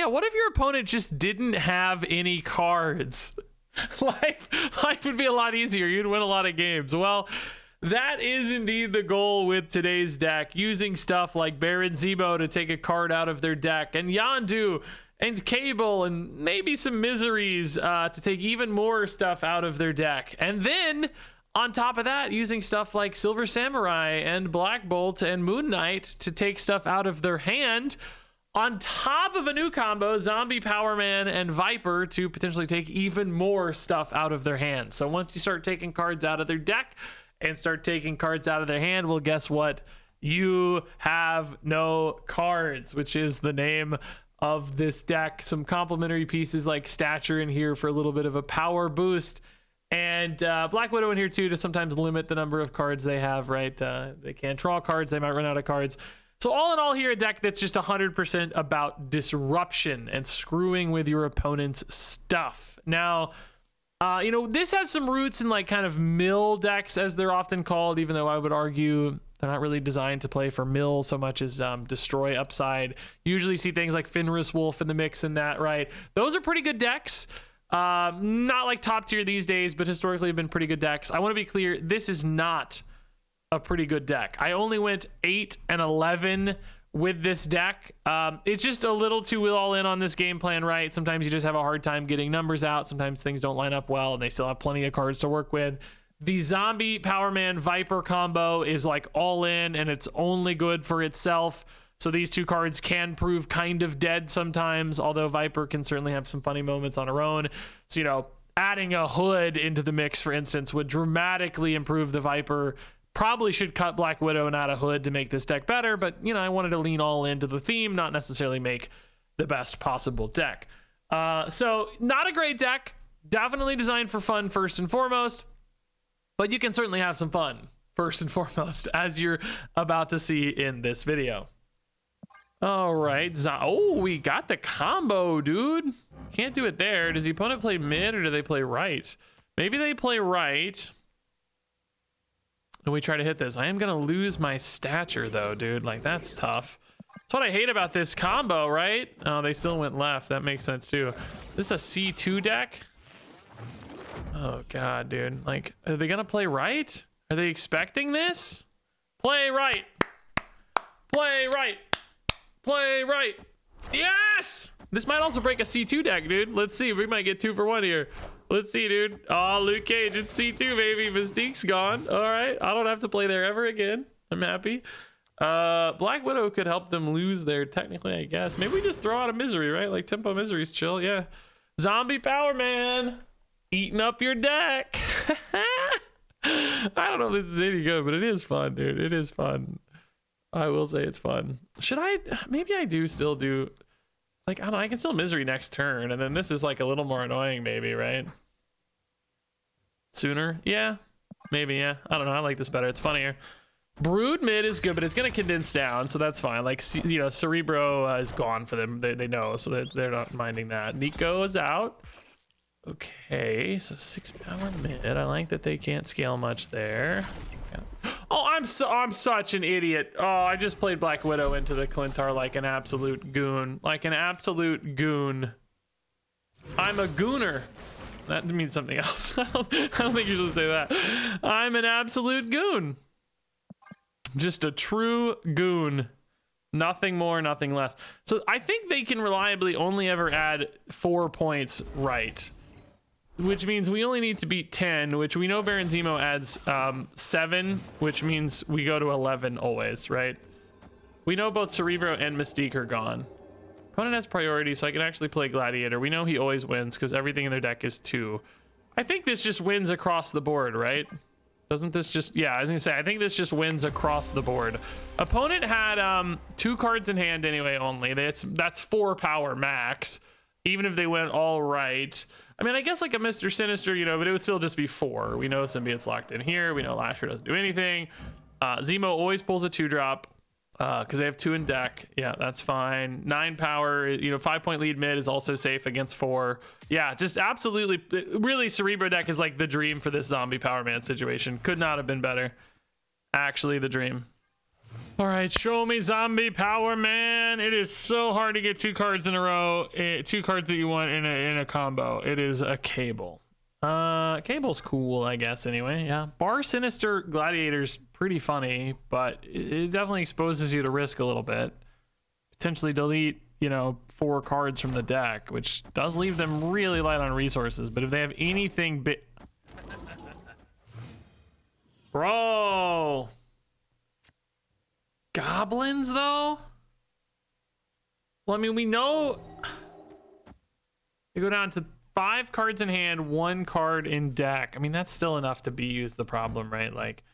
Yeah, what if your opponent just didn't have any cards? life would be a lot easier. You'd win a lot of games. Well, that is indeed the goal with today's deck, using stuff like Baron Zemo to take a card out of their deck, and Yondu and Cable and maybe some Miseries to take even more stuff out of their deck. And then on top of that, using stuff like Silver Samurai and Black Bolt and Moon Knight to take stuff out of their hand, on top of a new combo, Zombie Power Man and Viper, to potentially take even more stuff out of their hand. So once you start taking cards out of their deck and start taking cards out of their hand, well, guess what? You have no cards, which is the name of this deck. Some complementary pieces like Stature in here for a little bit of a power boost, and Black Widow in here too to sometimes limit the number of cards they have, right? They can't draw cards, they might run out of cards. So all in all here, a deck that's just 100% about disruption and screwing with your opponent's stuff. Now, you know, this has some roots in like kind of mill decks, as they're often called, even though I would argue they're not really designed to play for mill so much as destroy upside. Usually see things like Fenris Wolf in the mix in that, right? Those are pretty good decks. Not like top tier these days, but historically have been pretty good decks. I want to be clear, this is not a pretty good deck. I only went 8 and 11 with this deck. It's just a little too all in on this game plan, right? Sometimes you just have a hard time getting numbers out. Sometimes things don't line up well and they still have plenty of cards to work with. The Zombie Power Man Viper combo is like all in, and it's only good for itself. So these two cards can prove kind of dead sometimes, although Viper can certainly have some funny moments on her own. So, you know, adding a Hood into the mix, for instance, would dramatically improve the Viper. Probably should cut Black Widow and add a Hood to make this deck better, but, you know, I wanted to lean all into the theme, not necessarily make the best possible deck. So not a great deck. Definitely designed for fun first and foremost, but you can certainly have some fun first and foremost, as you're about to see in this video. All right. Oh, we got the combo, dude. Can't do it there. Does the opponent play mid or do they play right? Maybe they play right. And we try to hit this. I am going to lose my Stature, though, dude. Like, that's tough. That's what I hate about this combo, right? Oh, they still went left. That makes sense, too. This is a C2 deck? Oh, God, dude. Like, are they going to play right? Are they expecting this? Play right. Play right. Play right. Yes! This might also break a C2 deck, dude. Let's see. We might get 2 for 1 here. Let's see, dude. Oh, Luke Cage, it's C2, baby. Mystique's gone. All right. I don't have to play there ever again. I'm happy. Black Widow could help them lose there, technically, I guess. Maybe we just throw out a Misery, right? Like, Tempo Misery's chill, yeah. Zombie Power Man. Eating up your deck. I don't know if this is any good, but it is fun, dude. It is fun. I will say it's fun. Should I? Maybe I do still do... Like, I don't know, I can still Misery next turn, and then this is like a little more annoying, maybe, right? Sooner? Yeah. Maybe, yeah. I don't know, I like this better. It's funnier. Brood mid is good, but it's going to condense down, so that's fine. Like, you know, Cerebro is gone for them. They know, so they're not minding that. Nico is out. Okay, so 6 power mid. I like that they can't scale much there. Oh, I'm such an idiot. Oh, I just played Black Widow into the Clintar like an absolute goon. Like an absolute goon. I'm a gooner. That means something else. I don't think you should say that. I'm an absolute goon. Just a true goon. Nothing more, nothing less. So I think they can reliably only ever add 4 points right. Which means we only need to beat 10, which we know Baron Zemo adds 7, which means we go to 11 always, right? We know both Cerebro and Mystique are gone. Opponent has priority, so I can actually play Gladiator. We know he always wins because everything in their deck is 2. I think this just wins across the board, right? Doesn't this just... Yeah, I was gonna say, I think this just wins across the board. Opponent had 2 cards in hand anyway only. That's 4 power max, even if they went all right. I mean, I guess like a Mr. Sinister, you know, but it would still just be 4. We know Symbiote's locked in here. We know Lasher doesn't do anything. Zemo always pulls a 2-drop because they have 2 in deck. Yeah, that's fine. 9 power, you know, 5-point lead mid is also safe against 4. Yeah, just absolutely, really, Cerebro deck is like the dream for this Zombie Power Man situation. Could not have been better. Actually, the dream. All right, show me zombie power, man. It is so hard to get 2 cards in a row, 2 cards that you want in a combo. It is a Cable. Cable's cool, I guess, anyway. Yeah, Bar Sinister Gladiator's pretty funny, but it definitely exposes you to risk a little bit. Potentially delete, you know, 4 cards from the deck, which does leave them really light on resources. But if they have anything big... Bro! Goblins, though? Well, I mean, we know... They go down to 5 cards in hand, 1 card in deck. I mean, that's still enough to be the problem, right? Like,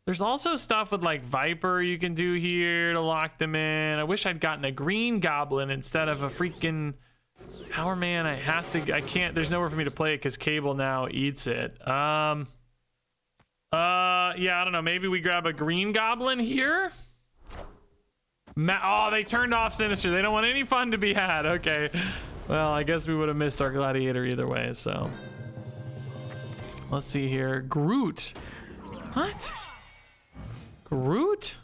there's also stuff with, like, Viper you can do here to lock them in. I wish I'd gotten a green Goblin instead of a freaking Power Man. I can't, there's nowhere for me to play it because Cable now eats it. Yeah, I don't know. Maybe we grab a green Goblin here? Oh, they turned off Sinister. They don't want any fun to be had. Okay. Well, I guess we would have missed our Gladiator either way, so. Let's see here. Groot. What? Groot?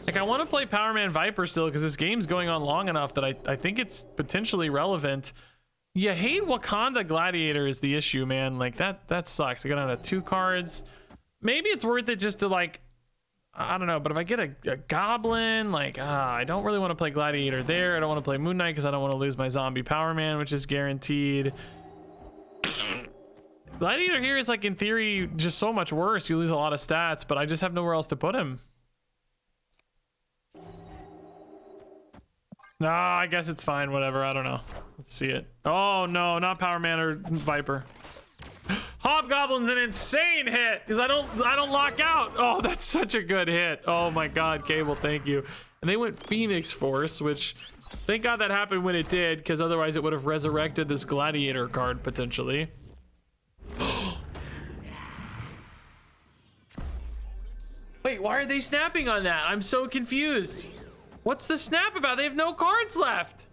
Like, I want to play Power Man Viper still because this game's going on long enough that I think it's potentially relevant. You hate Wakanda Gladiator is the issue, man. Like, that sucks. I got down to 2 cards. Maybe it's worth it just to, like, I don't know, but if I get a Goblin, like, I don't really want to play Gladiator there. I don't want to play Moon Knight because I don't want to lose my Zombie Power Man, which is guaranteed. Gladiator here is, like, in theory, just so much worse. You lose a lot of stats, but I just have nowhere else to put him. No, I guess it's fine. Whatever. I don't know. Let's see it. Oh, no, not Power Man or Viper. Hobgoblin's an insane hit because I don't lock out. Oh, that's such a good hit. Oh my God, Cable, thank you. And they went Phoenix Force, which thank God that happened when it did, because otherwise it would have resurrected this Gladiator card potentially. Wait, why are they snapping on that? I'm so confused. What's the snap about? They have no cards left.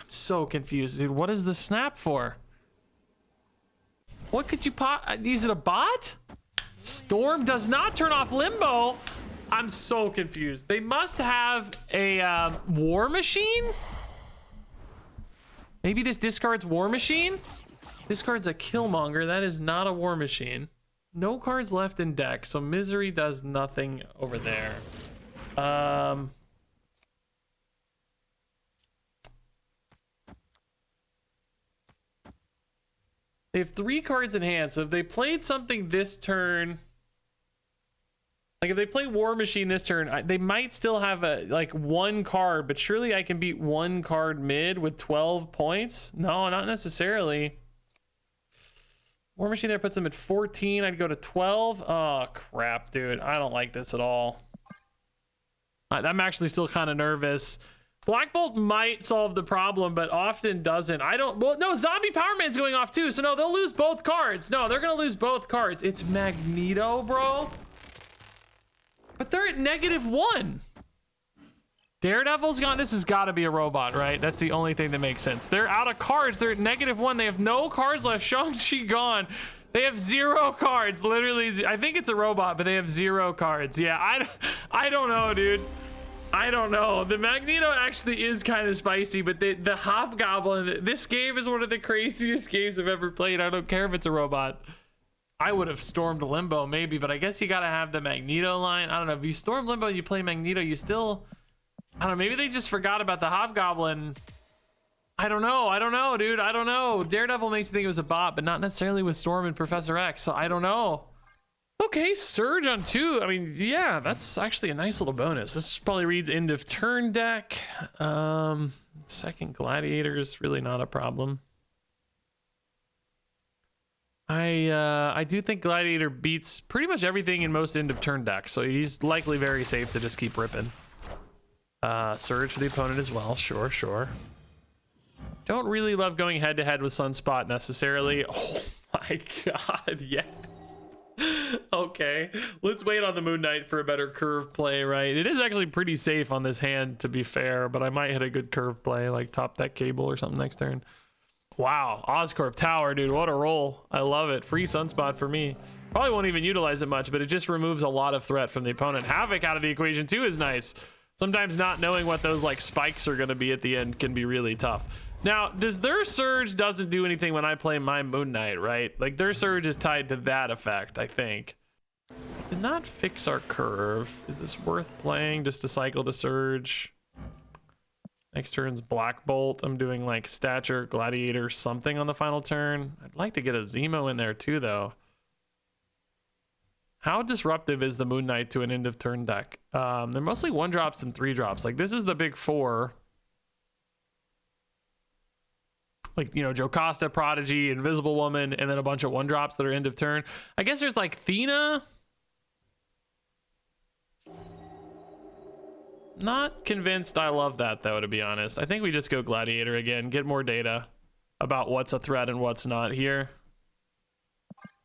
I'm so confused, dude. What is the snap for? What could you is it a bot? Storm does not turn off Limbo. I'm so confused. They must have a War Machine? Maybe this discards War Machine? Discards a Killmonger. That is not a War Machine. No cards left in deck, so Misery does nothing over there. They have 3 cards in hand, so if they played something this turn, like if they play War Machine this turn, they might still have like 1 card, but surely I can beat 1 card mid with 12 points? No, not necessarily. War Machine there puts them at 14. I'd go to 12. Oh, crap, dude. I don't like this at all. I'm actually still kind of nervous. Black Bolt might solve the problem, but often doesn't. Well, no, Zombie Power Man's going off too, so no, they'll lose both cards. No, they're going to lose both cards. It's Magneto, bro. But they're at -1. Daredevil's gone. This has got to be a robot, right? That's the only thing that makes sense. They're out of cards. They're at -1. They have no cards left. Shang-Chi gone. They have 0 cards. Literally, I think it's a robot, but they have 0 cards. Yeah, I don't know, dude. I don't know. The Magneto actually is kind of spicy, but the Hobgoblin, this game is one of the craziest games I've ever played. I don't care if it's a robot. I would have stormed Limbo maybe, but I guess you got to have the Magneto line. I don't know. If you storm Limbo and you play Magneto, you still... I don't know, maybe they just forgot about the Hobgoblin. I don't know, dude. I don't know. Daredevil makes you think it was a bot, but not necessarily with Storm and Professor X, so I don't know. Okay, Surge on 2. I mean, yeah, that's actually a nice little bonus. This probably reads end of turn deck. Second Gladiator is really not a problem. I do think Gladiator beats pretty much everything in most end of turn decks, so he's likely very safe to just keep ripping. Surge for the opponent as well. Sure. Don't really love going head to head with Sunspot necessarily. Oh my God, yes. Okay, let's wait on the Moon Knight for a better curve play, right? It is actually pretty safe on this hand, to be fair, but I might hit a good curve play, like top deck cable or something next turn. Wow, Oscorp Tower, dude, what a roll. I love it. Free Sunspot for me. Probably won't even utilize it much, but it just removes a lot of threat from the opponent. Havoc out of the equation too is nice. Sometimes not knowing what those like spikes are going to be at the end can be really tough. Now, does their surge doesn't do anything when I play my Moon Knight, right? Like their surge is tied to that effect, I think. Did not fix our curve. Is this worth playing just to cycle the surge? Next turn's Black Bolt. I'm doing like Stature, Gladiator, something on the final turn. I'd like to get a Zemo in there too, though. How disruptive is the Moon Knight to an end of turn deck? They're mostly 1-drops and 3-drops. Like this is the big 4. Like, you know, Jocasta, Prodigy, Invisible Woman, and then a bunch of 1-drops that are end of turn. I guess there's like Thena. Not convinced I love that though, to be honest. I think we just go Gladiator again, get more data about what's a threat and what's not here.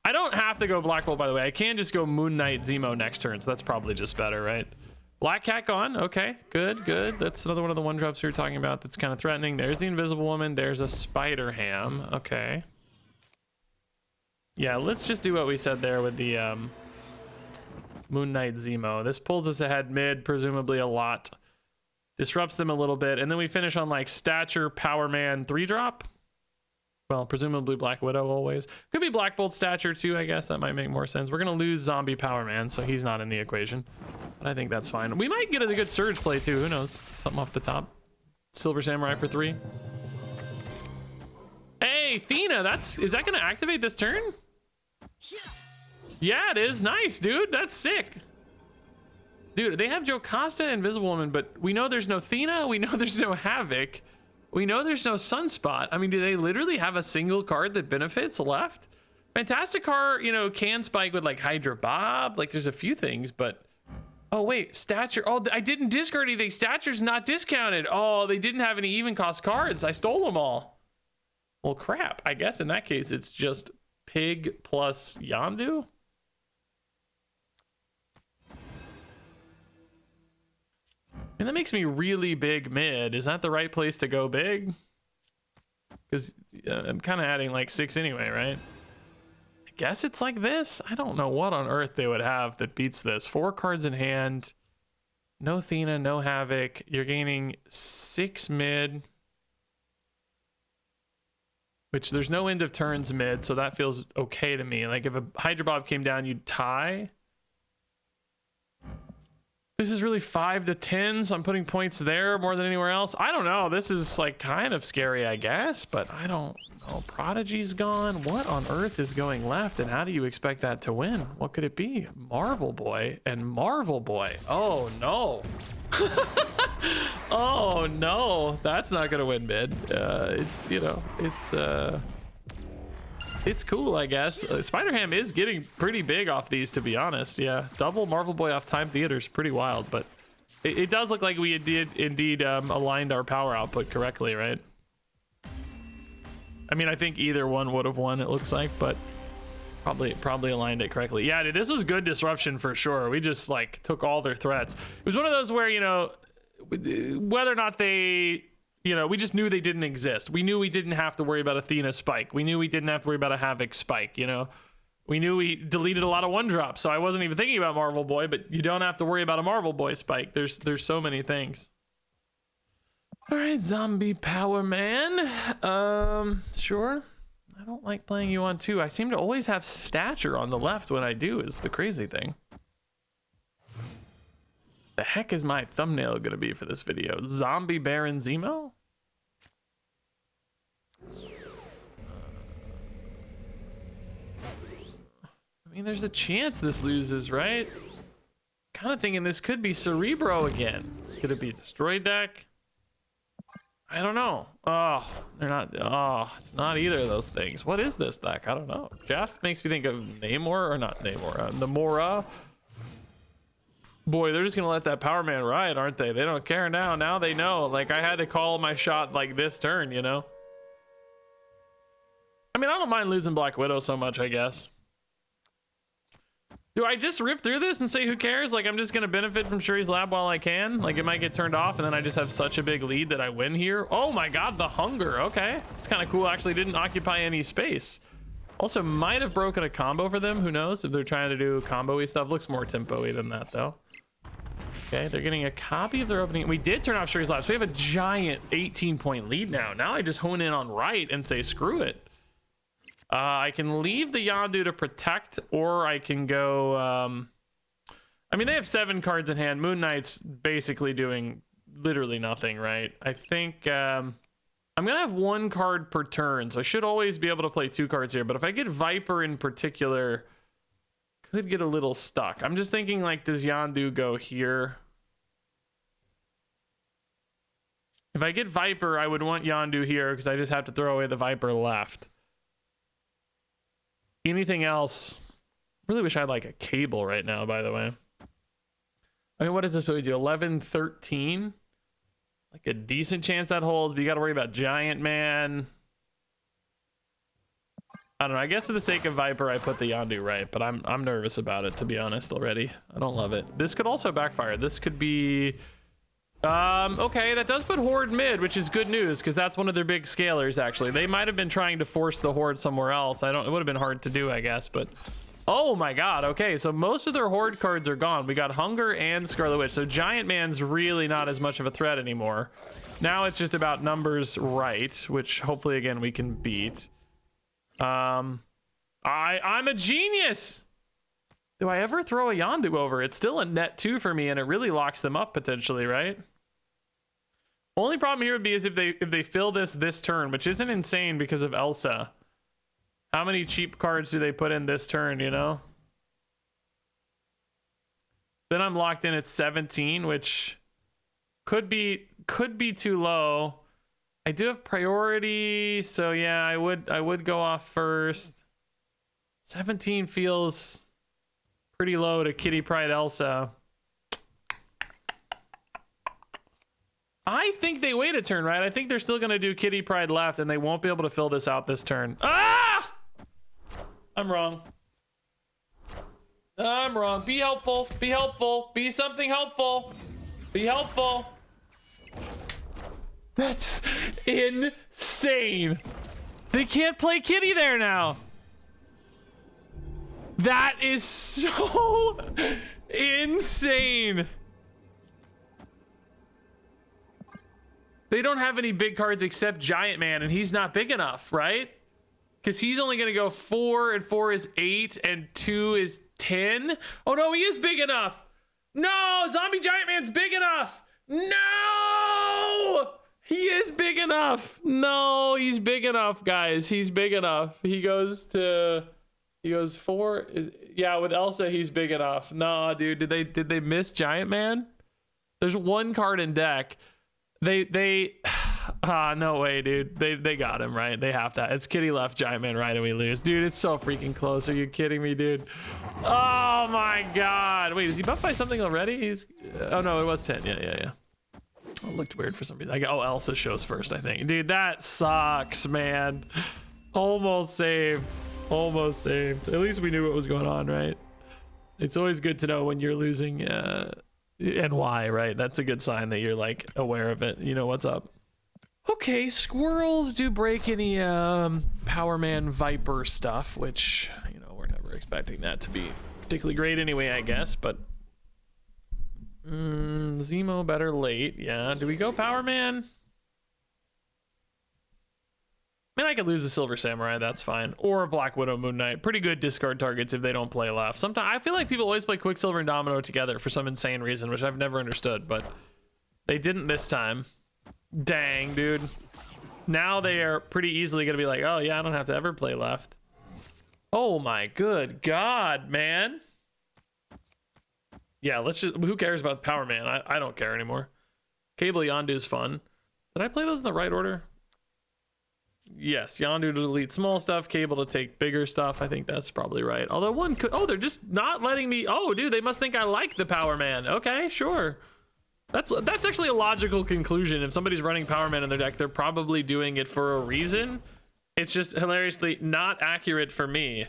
I don't have to go Black Bolt, by the way. I can just go Moon Knight Zemo next turn, so that's probably just better, right? Black Cat gone. Okay, good, good. That's another one of the 1-drops we were talking about that's kind of threatening. There's the Invisible Woman. There's a Spider Ham. Okay. Yeah, let's just do what we said there with the Moon Knight Zemo. This pulls us ahead mid, presumably a lot. Disrupts them a little bit. And then we finish on like Stature, Power Man, 3-drop. Well, presumably Black Widow always. Could be Black Bolt Stature too, I guess. That might make more sense. We're going to lose Zombie Power Man, so he's not in the equation. But I think that's fine. We might get a good Surge play too. Who knows? Something off the top. Silver Samurai for 3. Hey, Thena, is that going to activate this turn? Yeah, it is. Nice, dude. That's sick. Dude, they have Jocasta, Invisible Woman, but we know there's no Thena. We know there's no Havoc. We know there's no Sunspot. I mean, do they literally have a single card that benefits left? Fantastic Car, you know, can spike with like Hydra Bob. Like there's a few things, but... Oh, wait, Stature. Oh, I didn't discard anything. Stature's not discounted. Oh, they didn't have any even cost cards. I stole them all. Well, crap. I guess in that case, it's just Pig plus Yondu. And that makes me really big mid. Is that the right place to go big? Because I'm kind of adding like 6 anyway, right? I guess it's like this. I don't know what on earth they would have that beats this. 4 cards in hand. No Thena, no Havoc. You're gaining 6 mid. Which there's no end of turns mid, so that feels okay to me. Like if a Hydra Bob came down, you'd tie. This is really 5 to 10, so I'm putting points there more than anywhere else. I don't know. This is like kind of scary, I guess, but I don't know. Prodigy's gone. What on earth is going left, and how do you expect that to win? What could it be? Marvel Boy and Marvel Boy. Oh, no. Oh, no. That's not going to win mid. It's, you know, it's cool, I guess. Spider-Ham is getting pretty big off these, to be honest. Yeah, double Marvel Boy off Time Theater is pretty wild, but it does look like we did indeed aligned our power output correctly, right? I mean, I think either one would have won, it looks like, but probably aligned it correctly. Yeah, dude, this was good disruption for sure. We just like took all their threats. It was one of those where, you know, whether or not they... You know, we just knew they didn't exist. We knew we didn't have to worry about Athena spike. We knew we didn't have to worry about a Havoc spike, you know? We knew we deleted a lot of 1-drops, so I wasn't even thinking about Marvel Boy, but you don't have to worry about a Marvel Boy spike. There's so many things. All right, Zombie Power Man. Sure. I don't like playing you on 2. I seem to always have Stature on the left when I do, is the crazy thing. The heck is my thumbnail going to be for this video? Zombie Baron Zemo? I mean, there's a chance this loses, right? Kind of thinking this could be Cerebro again. Could it be Destroy deck? I don't know. Oh, they're not. Oh, it's not either of those things. What is this deck? I don't know. Jeff makes me think of Namor, or not Namor, Namora. Boy, they're just gonna let that Power Man ride, aren't they? They don't care now. Now they know. Like, I had to call my shot like this turn, you know? I mean, I don't mind losing Black Widow so much, I guess. Do I just rip through this and say who cares? Like, I'm just gonna benefit from Shuri's Lab while I can. Like, it might get turned off and then I just have such a big lead that I win here. Oh my god, the hunger. Okay, it's kind of cool. Actually didn't occupy any space. Also might have broken a combo for them. Who knows if they're trying to do combo-y stuff. Looks more tempo-y than that though. Okay, they're getting a copy of their opening. We did turn off Shuri's Lab, so we have a giant 18-point lead now. Now I just hone in on right and say screw it. I can leave the Yondu to protect, or I can go... I mean, they have 7 cards in hand. Moon Knight's basically doing literally nothing, right? I think I'm going to have 1 card per turn, so I should always be able to play 2 cards here. But if I get Viper in particular, could get a little stuck. I'm just thinking, like, does Yondu go here? If I get Viper, I would want Yondu here because I just have to throw away the Viper left. Anything else? Really wish I had like a cable right now, by the way. I mean, what does this movie do? 11, 13? Like a decent chance that holds, but you got to worry about Giant Man. I don't know. I guess for the sake of Viper, I put the Yondu right, but I'm nervous about it, to be honest, already. I don't love it. This could also backfire. This could be... okay, that does put Horde mid, which is good news because that's one of their big scalers. Actually, they might have been trying to force the Horde somewhere else. It would have been hard to do, I guess, but oh my god. Okay, so most of their Horde cards are gone. We got Hunger and Scarlet Witch, so Giant Man's really not as much of a threat anymore. Now it's just about numbers right, which hopefully again we can beat. I'm a genius. Do I ever throw a Yondu over? It's still a net 2 for me, and it really locks them up potentially, right? Only problem here would be is if they fill this turn, which isn't insane because of Elsa. How many cheap cards do they put in this turn, you know? Then I'm locked in at 17, which could be too low. I do have priority, so yeah, I would go off first. 17 feels pretty low to Kitty Pryde Elsa. I think they wait a turn, right? I think they're still going to do Kitty Pryde left, and they won't be able to fill this out this turn. Ah! I'm wrong. I'm wrong. Be helpful. Be helpful. Be something helpful. Be helpful. That's insane. They can't play Kitty there now. That is so insane. They don't have any big cards except Giant Man, and he's not big enough, right? Because he's only going to go 4, and 4 is 8, and 2 is 10. Oh, no, he is big enough. No, Zombie Giant Man's big enough. No, he is big enough. No, he's big enough, guys. He's big enough. He goes 4. Yeah, with Elsa, he's big enough. Nah, dude, did they miss Giant Man? There's 1 card in deck. No way, dude. They got him, right? They have that. It's Kitty left, Giant Man right, and we lose. Dude, it's so freaking close. Are you kidding me, dude? Oh my god. Wait, is he buffed by something already? Oh no, it was 10. Yeah. Oh, it looked weird for some reason. Oh, Elsa shows first, I think. Dude, that sucks, man. Almost saved. Almost saved. At least we knew what was going on, right? It's always good to know when you're losing and why, right? That's a good sign that you're like aware of it. You know what's up. Okay, squirrels do break any Power Man Viper stuff, which, you know, we're never expecting that to be particularly great anyway, I guess, but Zemo better late. Yeah, do we go Power Man? I mean, I could lose the Silver Samurai, that's fine. Or a Black Widow Moon Knight. Pretty good discard targets if they don't play left. Sometimes I feel like people always play Quicksilver and Domino together for some insane reason, which I've never understood, but they didn't this time. Dang, dude. Now they are pretty easily gonna be like, oh yeah, I don't have to ever play left. Oh my good god, man. Yeah, let's just, who cares about Power Man? I don't care anymore. Cable Yondu is fun. Did I play those in the right order? Yes, Yondu to delete small stuff, Cable to take bigger stuff. I think that's probably right. Although one could, oh, they're just not letting me, oh dude, they must think I like the Power Man. Okay, sure. That's actually a logical conclusion. If somebody's running Power Man in their deck, they're probably doing it for a reason. It's just hilariously not accurate for me.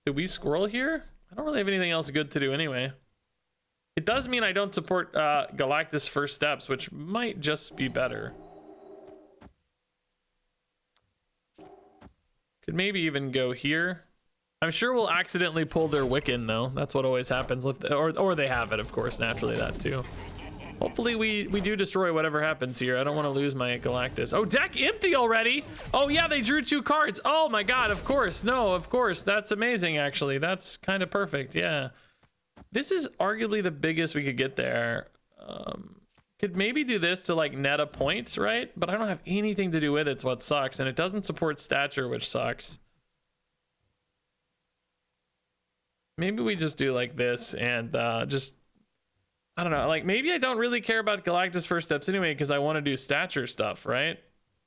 Did we squirrel here? I don't really have anything else good to do anyway. It does mean I don't support Galactus First Steps, which might just be better. Could maybe even go here. I'm sure we'll accidentally pull their Wiccan though. That's what always happens. Or they have it, of course, naturally, that too. Hopefully we do destroy whatever happens here. I don't want to lose my Galactus. Oh, deck empty already. Oh yeah, they drew 2 cards. Oh my god, of course. No, of course. That's amazing, actually. That's kind of perfect, yeah. This is arguably the biggest we could get there. Could maybe do this to like net a point, right? But I don't have anything to do with it. It's what sucks. And it doesn't support stature, which sucks. Maybe we just do like this and just, I don't know, like maybe I don't really care about Galactus First Steps anyway because I want to do stature stuff, right?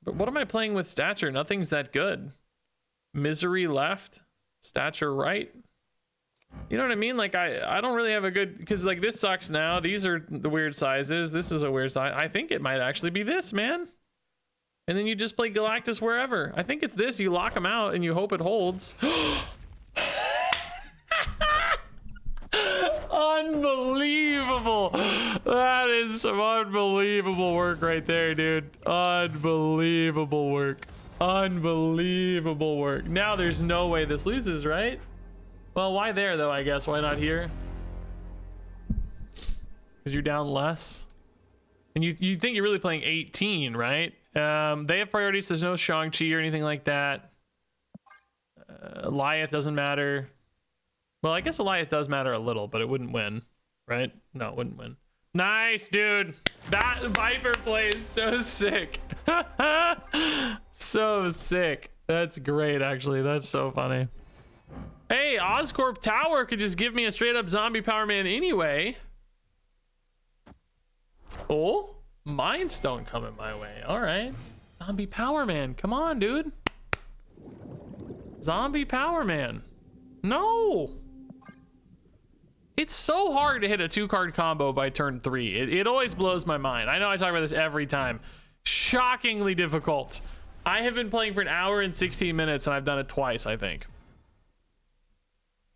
But what am I playing with stature? Nothing's that good. Misery left, stature right. You know what I mean? Like I don't really have a good, because like this sucks now. These are the weird sizes. This is a weird size. I think it might actually be this, man. And then you just play Galactus wherever. I think it's this. You lock them out and you hope it holds. Unbelievable. That is some unbelievable work right there, dude. Unbelievable work. Unbelievable work. Now there's no way this loses, right? Well, why there though, I guess? Why not here? Because you're down less. And you think you're really playing 18, right? They have priorities. There's no Shang-Chi or anything like that. Eliath doesn't matter. Well, I guess Eliath does matter a little, but it wouldn't win, right? No, it wouldn't win. Nice, dude. That Viper play is so sick. So sick. That's great, actually. That's so funny. Hey, Oscorp Tower could just give me a straight up zombie Power Man anyway. Oh, Mind Stone coming my way. All right. Zombie Power Man. Come on, dude. Zombie Power Man. No. It's so hard to hit a 2-card combo by turn 3. It always blows my mind. I know I talk about this every time. Shockingly difficult. I have been playing for an hour and 16 minutes and I've done it twice, I think.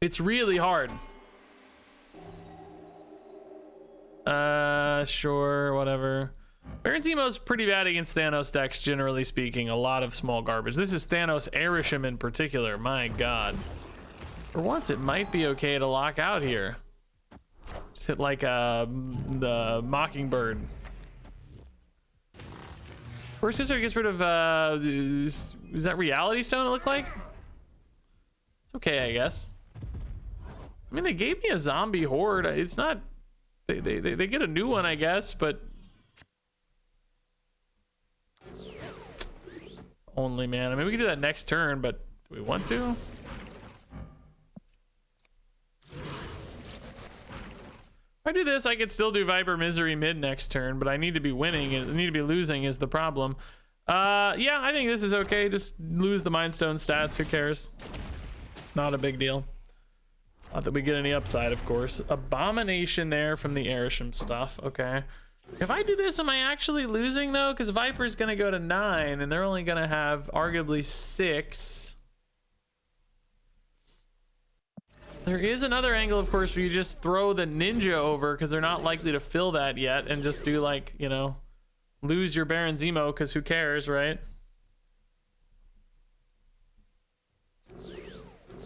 It's really hard. Sure, whatever. Baron Zemo's pretty bad against Thanos decks, generally speaking. A lot of small garbage. This is Thanos Arishem in particular. My god. For once, it might be okay to lock out here. Just hit like the Mockingbird. First user gets rid of, is that Reality Stone it looked like? It's okay, I guess. I mean, they gave me a zombie horde. It's not, they get a new one, I guess, but only, man. I mean, we can do that next turn, but do we want to? If I do this, I could still do Viper Misery mid next turn, but I need to be winning. I need to be losing is the problem. Yeah, I think this is okay. Just lose the Mind Stone stats. Who cares? Not a big deal. Not that we get any upside, of course. Abomination there from the Arishem stuff. Okay. If I do this, am I actually losing, though? Because Viper's going to go to 9, and they're only going to have arguably 6. There is another angle, of course, where you just throw the Ninja over, because they're not likely to fill that yet, and just do, like, you know, lose your Baron Zemo, because who cares, right?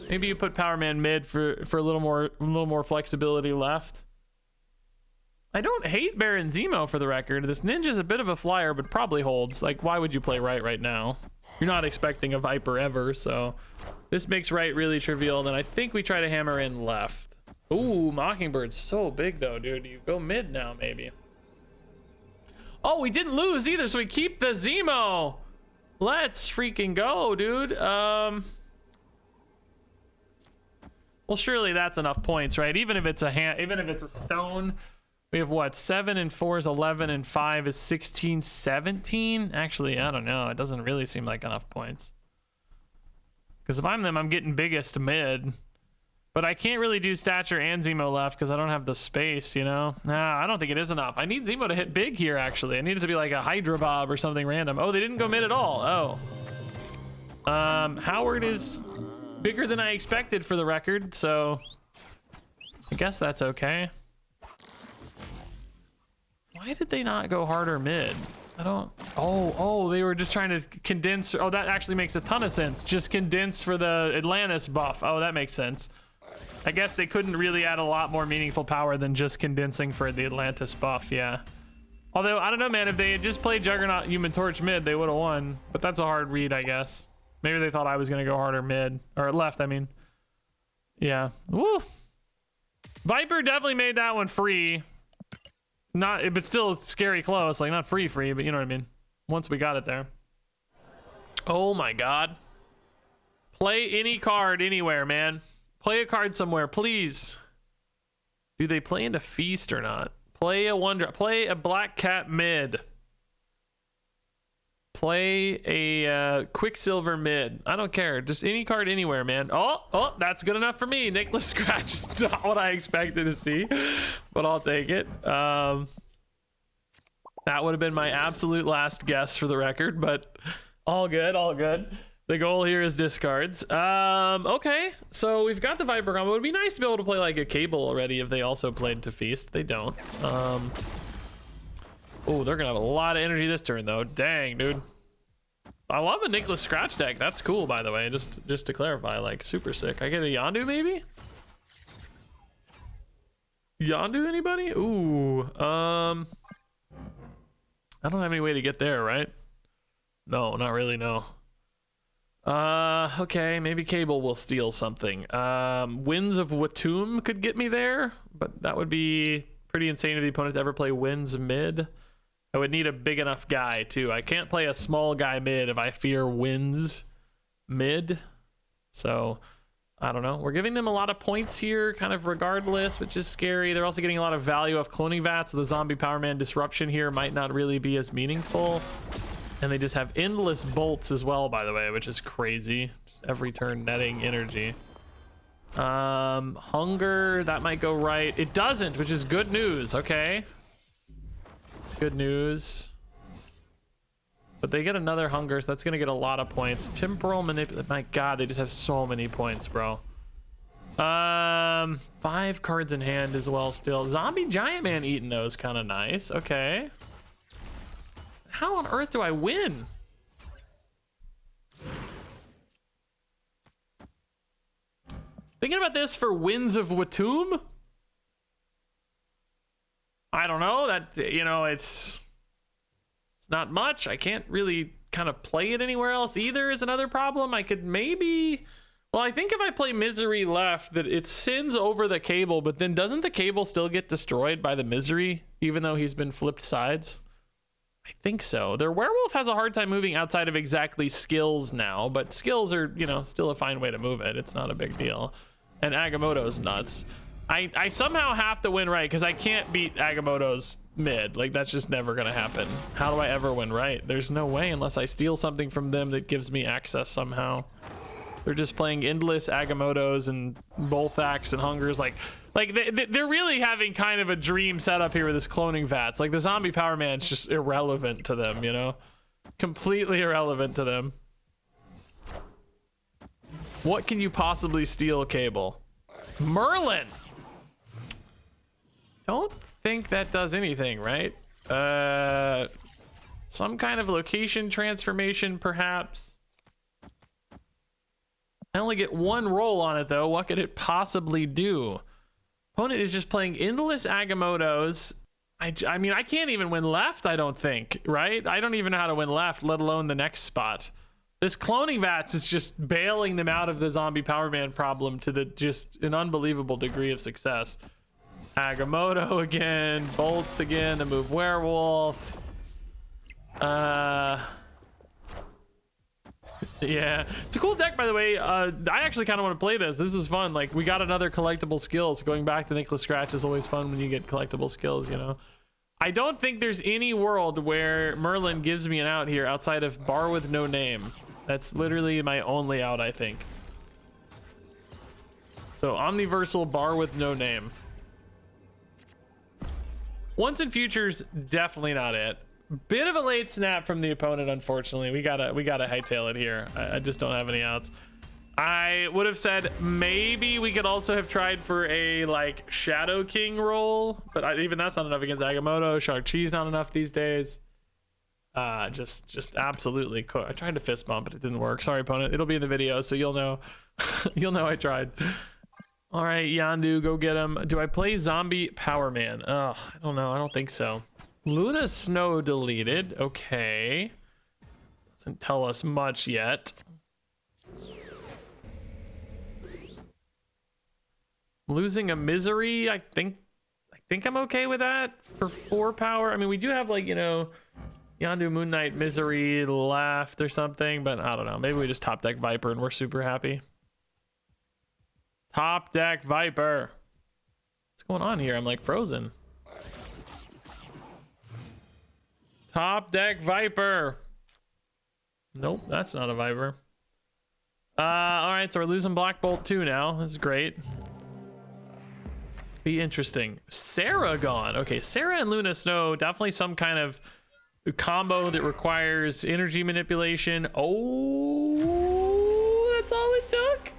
Maybe you put Power Man mid for a little more flexibility left. I don't hate Baron Zemo, for the record. This Ninja's a bit of a flyer, but probably holds. Like, why would you play right now? You're not expecting a Viper ever, so this makes right really trivial. Then I think we try to hammer in left. Ooh, Mockingbird's so big though, dude. You go mid now, maybe. Oh, we didn't lose either, so we keep the Zemo. Let's freaking go, dude. Well, surely that's enough points, right? Even if it's a stone, we have what? 7 and 4 is 11 and 5 is 16, 17. Actually, I don't know. It doesn't really seem like enough points. Because if I'm them, I'm getting biggest mid. But I can't really do stature and Zemo left because I don't have the space, you know? Nah, I don't think it is enough. I need Zemo to hit big here, actually. I need it to be like a Hydra Bob or something random. Oh, they didn't go mid at all. Oh. Howard is bigger than I expected, for the record, so I guess that's okay. Why did they not go harder mid? I don't... Oh, they were just trying to condense. Oh, that actually makes a ton of sense. Just condense for the Atlantis buff. Oh, that makes sense. I guess they couldn't really add a lot more meaningful power than just condensing for the Atlantis buff, yeah. Although, I don't know, man, if they had just played Juggernaut Human Torch mid, they would have won. But that's a hard read, I guess. Maybe they thought I was going to go harder mid. Or left, I mean. Yeah. Woo! Viper definitely made that one free. Not, but still scary close. Like, not free, but you know what I mean. Once we got it there. Oh my god. Play any card anywhere, man. Play a card somewhere, please. Do they play into Feast or not? Play a one drop. Play a Black Cat mid. Play a Quicksilver mid. I don't care. Just any card anywhere, man. Oh, that's good enough for me. Nicholas Scratch is not what I expected to see, but I'll take it. That would have been my absolute last guess for the record, but all good, all good. The goal here is discards. Okay, so we've got the Viper combo. It would be nice to be able to play like a Cable already if they also played to Feast. They don't. Oh, they're gonna have a lot of energy this turn though. Dang, dude. I love a Nicholas Scratch deck. That's cool, by the way. Just to clarify, like super sick. I get a Yondu maybe? Yondu anybody? Ooh, I don't have any way to get there, right? No, not really, no. Okay, maybe Cable will steal something. Winds of Watum could get me there, but that would be pretty insane if the opponent ever play Winds mid. I would need a big enough guy too. I can't play a small guy mid if I fear Winds mid. So I don't know. We're giving them a lot of points here, kind of regardless, which is scary. They're also getting a lot of value off Cloning Vats, so the Zombie Power Man disruption here might not really be as meaningful. And they just have endless bolts as well, by the way, which is crazy. Just every turn netting energy. Hunger, that might go right. It doesn't, which is good news. Okay. Good news. But they get another Hunger, so that's going to get a lot of points. Temporal Manipulate. My god, they just have so many points, bro. 5 cards in hand as well still. Zombie Giant Man eating those, kind of nice. Okay. How on earth do I win? Thinking about this for Winds of Watum? I don't know. That, you know, it's not much. I can't really kind of play it anywhere else either is another problem. I could maybe... Well, I think if I play Misery left, that it sends over the Cable, but then doesn't the Cable still get destroyed by the Misery, even though he's been flipped sides? I think so. Their Werewolf has a hard time moving outside of exactly skills now, but skills are, you know, still a fine way to move it. It's not a big deal. And Agamotto's nuts. I somehow have to win right because I can't beat Agamotto's mid. Like, that's just never going to happen. How do I ever win right? There's no way unless I steal something from them that gives me access somehow. They're just playing endless Agamottos and Bolthax and Hungers. Like they're really having kind of a dream setup here with this Cloning Vats. Like, the Zombie Power Man's just irrelevant to them, you know? Completely irrelevant to them. What can you possibly steal, Cable? Merlin! Don't think that does anything, right? Some kind of location transformation, perhaps. I only get one roll on it, though. What could it possibly do? Opponent is just playing endless Agamottos. I mean, I can't even win left, I don't think, right? I don't even know how to win left, let alone the next spot. This Cloning Vats is just bailing them out of the Zombie Power Man problem to just an unbelievable degree of success. Agamotto again, Bolts again to move Werewolf. Yeah, it's a cool deck, by the way. I actually kind of want to play this. This is fun. Like, we got another collectible skills. Going back to Nicholas Scratch is always fun when you get collectible skills, you know. I don't think there's any world where Merlin gives me an out here outside of Bar with No Name. That's literally my only out, I think. So Omniversal Bar with No Name. Once in Futures, definitely not it. Bit of a late snap from the opponent, unfortunately. We gotta hightail it here. I just don't have any outs. I would have said maybe we could also have tried for a like Shadow King role, but even that's not enough against Agamotto. Shang-Chi's not enough these days. Just absolutely cool. I tried to fist bump, but it didn't work. Sorry, opponent. It'll be in the video, so you'll know. You'll know I tried. All right, Yondu, go get him. Do I play Zombie Power Man? Oh, I don't know. I don't think so. Luna Snow deleted. Okay. Doesn't tell us much yet. Losing a Misery, I think I'm okay with that for 4 power. I mean, we do have like, you know, Yondu Moon Knight Misery left or something, but I don't know. Maybe we just top deck Viper and we're super happy. Top deck Viper. What's going on here? I'm like frozen. Top deck Viper. Nope, that's not a Viper. All right, so we're losing Black Bolt 2 now. This is great. Be interesting. Sarah gone. Okay, Sarah and Luna Snow, definitely some kind of combo that requires energy manipulation. Oh, that's all it took.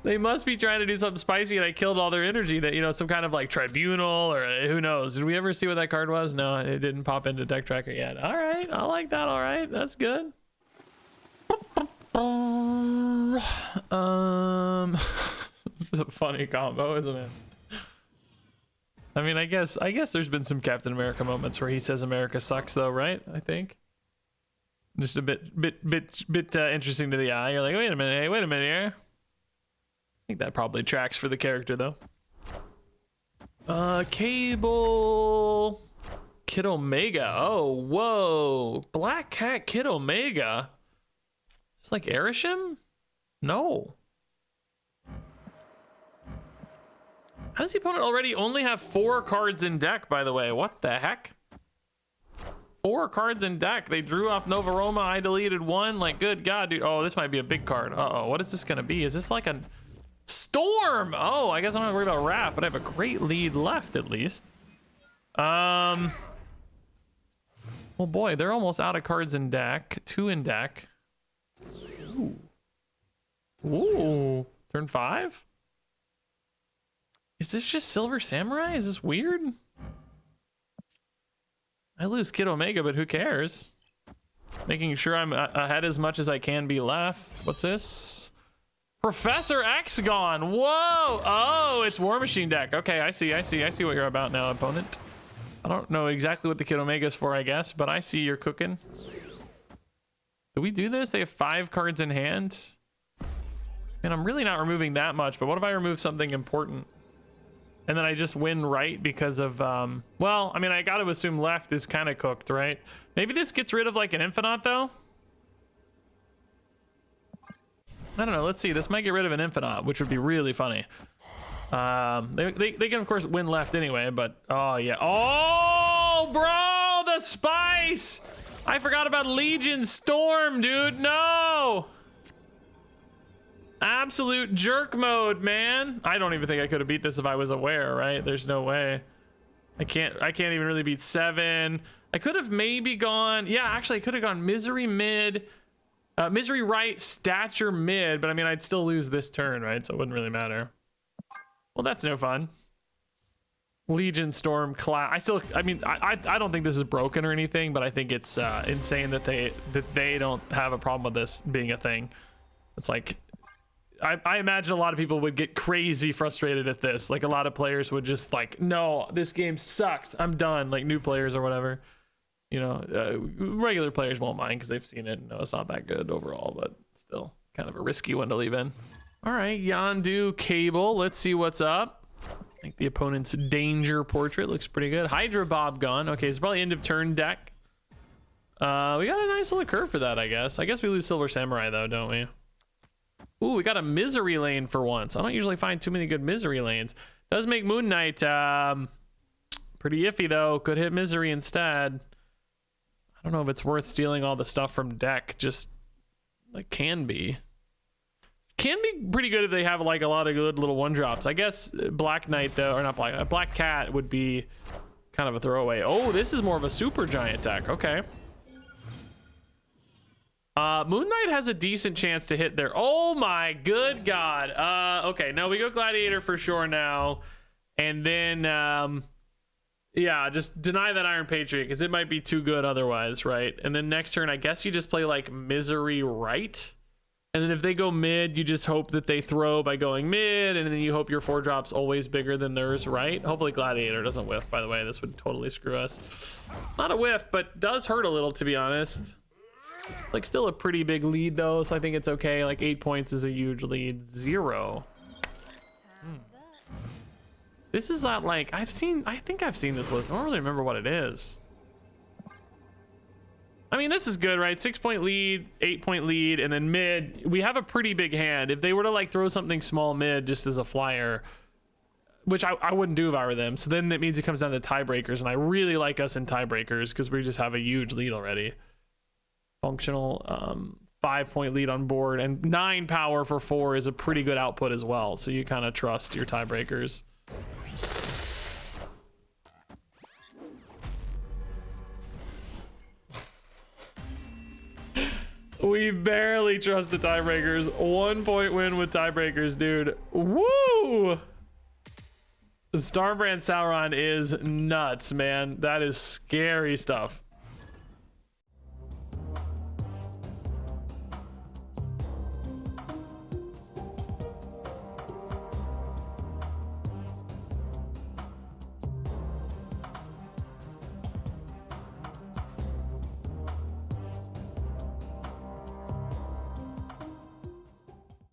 They must be trying to do something spicy and I killed all their energy, that, you know, some kind of like tribunal or who knows. Did we ever see what that card was? No, it didn't pop into Deck Tracker yet. All right, I like that. All right, that's good. It's a funny combo, isn't it? I mean, I guess there's been some Captain America moments where he says America sucks, though, right? I think just a bit interesting to the eye. You're like, wait a minute, hey, wait a minute here. I think that probably tracks for the character, though. Cable Kid Omega. Oh, whoa, Black Cat Kid Omega. It's like Erisham? No. How does the opponent already only have 4 cards in deck, by the way? What the heck? 4 cards in deck. They drew off Nova Roma. I deleted 1. Like, good God, dude. Oh, this might be a big card. Uh-oh. What is this going to be? Is this like a Storm? Oh, I guess I'm not worried about Wrath, but I have a great lead left, at least. Well, boy, they're almost out of cards in deck. 2 in deck. Ooh. Ooh. Turn 5? Is this just Silver Samurai? Is this weird? I lose Kid Omega, but who cares? Making sure I'm ahead as much as I can be left. What's this? Professor X gone. Whoa! Oh, it's War Machine deck. Okay, I see what you're about now, opponent. I don't know exactly what the Kid Omega is for, I guess, but I see you're cooking. Do we do this? They have 5 cards in hand. And I'm really not removing that much, but what if I remove something important? And then I just win right because of, well, I mean, I got to assume left is kind of cooked, right? Maybe this gets rid of like an Infinite, though. I don't know. Let's see. This might get rid of an Infinite, which would be really funny. They can, of course, win left anyway, but, oh, yeah. Oh, bro, the spice. I forgot about Legion Storm, dude. No. Absolute jerk mode, man. I don't even think I could have beat this if I was aware, right? There's no way. I can't even really beat 7. I could have maybe gone, yeah, actually I could have gone Misery mid, Misery right, Stature mid, but I mean, I'd still lose this turn, right? So it wouldn't really matter. Well, that's no fun. Legion Storm class. I mean, I don't think this is broken or anything, but I think it's insane that they don't have a problem with this being a thing. It's like, I imagine a lot of people would get crazy frustrated at this. Like a lot of players would just like, no, this game sucks. I'm done. Like new players or whatever. You know, regular players won't mind because they've seen it and know it's not that good overall, but still kind of a risky one to leave in. All right, Yondu Cable. Let's see what's up. I think the opponent's Danger Portrait looks pretty good. Hydra Bob gone. Okay, it's probably end of turn deck. We got a nice little curve for that, I guess. I guess we lose Silver Samurai though, don't we? Ooh, we got a Misery lane for once. I don't usually find too many good Misery lanes. Does make Moon Knight pretty iffy though. Could hit Misery instead. I don't know if it's worth stealing all the stuff from deck. Just like can be pretty good if they have like a lot of good little 1-drops. I guess Black Knight though, or not Black Cat would be kind of a throwaway. Oh, this is more of a super giant deck. Okay. Moon Knight has a decent chance to hit there. Oh my good god. Okay, no, we go Gladiator for sure now. And then, yeah, just deny that Iron Patriot because it might be too good otherwise, right? And then next turn, I guess you just play like Misery Right. And then if they go mid, you just hope that they throw by going mid, and then you hope your 4-drop's always bigger than theirs, right? Hopefully Gladiator doesn't whiff, by the way. This would totally screw us. Not a whiff, but does hurt a little, to be honest. It's like still a pretty big lead, though, so I think it's okay. Like 8 points is a huge lead. 0. This is not like, I think I've seen this list. I don't really remember what it is. I mean, this is good, right? 6-point lead, 8-point lead, and then mid. We have a pretty big hand. If they were to like throw something small mid just as a flyer, which I wouldn't do if I were them. So then that means it comes down to tiebreakers, and I really like us in tiebreakers because we just have a huge lead already. Functional 5-point lead on board, and 9 power for 4 is a pretty good output as well. So you kind of trust your tiebreakers. We barely trust the tiebreakers. 1-point win with tiebreakers, dude. Woo! The Starbrand Sauron is nuts, man. That is scary stuff.